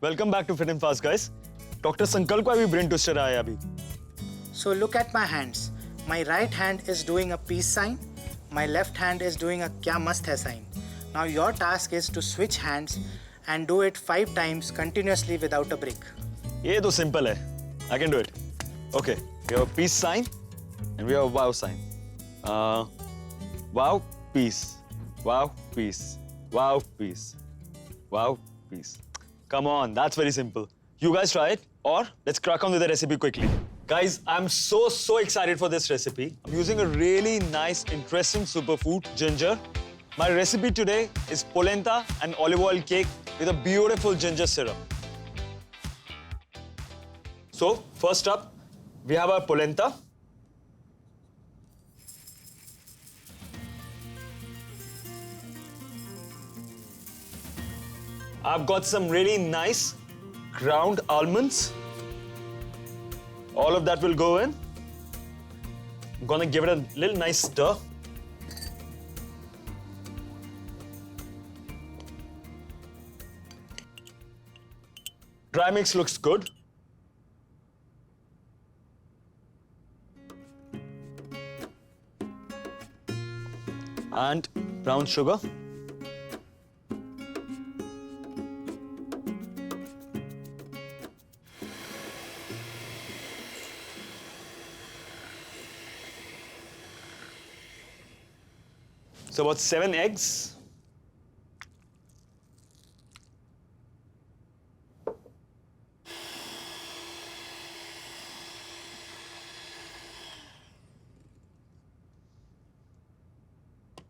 Welcome back to Fit and Fast, guys. Dr. Sankalp का भी brain twister आया अभी. So look at my hands. My right hand is doing a peace sign. My left hand is doing a kya mast hai sign. Now your task is to switch hands and do it 5 times continuously without a break. ये तो simple है. I can do it. Okay, we have a peace sign and we have a wow sign. Wow, peace. Wow, peace. Wow, peace. Wow, peace. Come on, that's very simple. You guys try it, or let's crack on with the recipe quickly. Guys, I'm so excited for this recipe. I'm using a really nice, interesting superfood, ginger. My recipe today is polenta and olive oil cake with a beautiful ginger syrup. So, first up, we have our polenta. I've got some really nice ground almonds. All of that will go in. I'm gonna give it a little nice stir. Dry mix looks good. And brown sugar. So about 7 eggs.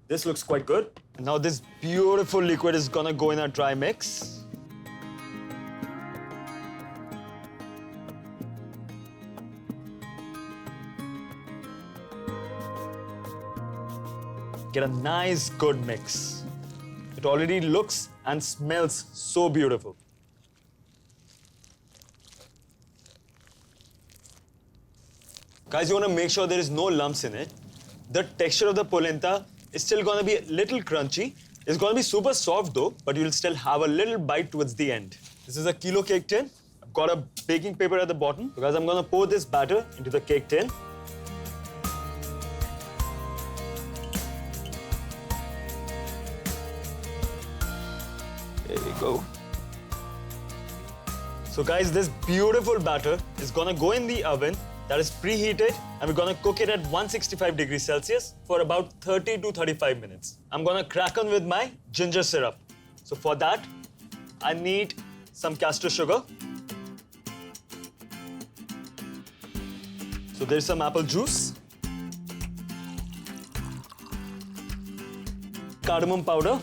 This looks quite good. And now this beautiful liquid is gonna go in our dry mix. Get a nice, good mix. It already looks and smells so beautiful. Guys, you want to make sure there is no lumps in it. The texture of the polenta is still going to be a little crunchy. It's going to be super soft though, but you'll still have a little bite towards the end. This is a kilo cake tin. I've got a baking paper at the bottom. So guys, I'm going to pour this batter into the cake tin. There we go. So guys, this beautiful batter is gonna go in the oven that is preheated, and we're gonna cook it at 165 degrees Celsius for about 30 to 35 minutes. I'm gonna crack on with my ginger syrup. So for that, I need some castor sugar. So there's some apple juice, cardamom powder,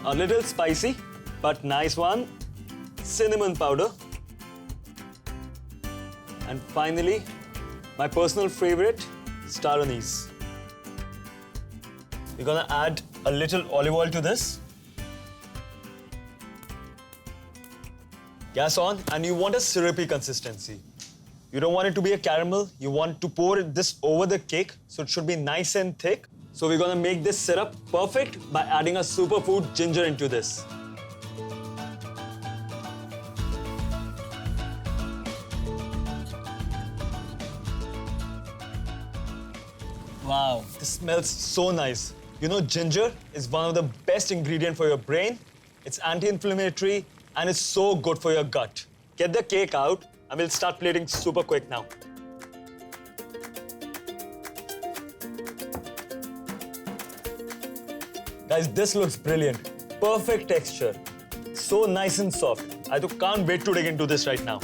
a little spicy, but nice one, cinnamon powder. And finally, my personal favorite, star anise. We're gonna add a little olive oil to this. Gas on, and you want a syrupy consistency. You don't want it to be a caramel, you want to pour this over the cake, so it should be nice and thick. So we're gonna make this syrup perfect by adding a superfood ginger into this. Wow, this smells so nice. You know, ginger is one of the best ingredients for your brain. It's anti-inflammatory and it's so good for your gut. Get the cake out and we'll start plating super quick now. Guys, this looks brilliant. Perfect texture. So nice and soft. I can't wait to dig into this right now.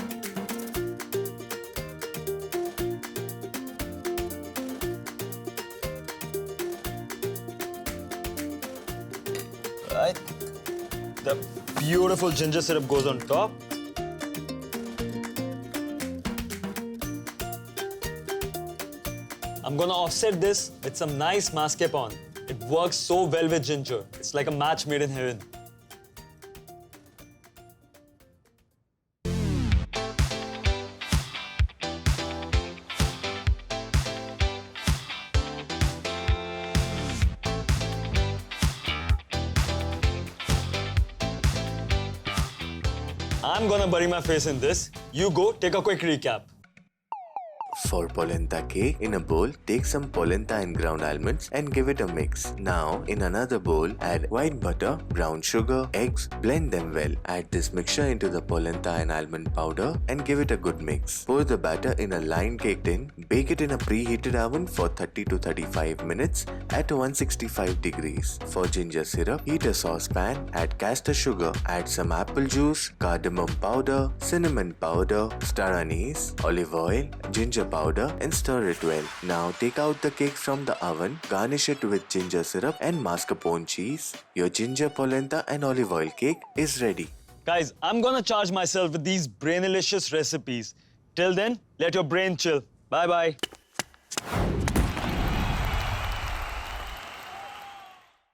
Right. The beautiful ginger syrup goes on top. I'm gonna offset this with some nice mascarpone. It works so well with ginger. It's like a match made in heaven. I'm gonna bury my face in this. You go, take a quick recap. For polenta cake, in a bowl, take some polenta and ground almonds and give it a mix. Now, in another bowl, add white butter, brown sugar, eggs, blend them well. Add this mixture into the polenta and almond powder and give it a good mix. Pour the batter in a lined cake tin. Bake it in a preheated oven for 30 to 35 minutes at 165 degrees. For ginger syrup, heat a saucepan, add caster sugar, add some apple juice, cardamom powder, cinnamon powder, star anise, olive oil, ginger powder and stir it well. Now take out the cake from the oven, garnish it with ginger syrup and mascarpone cheese. Your ginger polenta and olive oil cake is ready. Guys, I'm gonna charge myself with these brainlicious recipes. Till then, let your brain chill. Bye bye.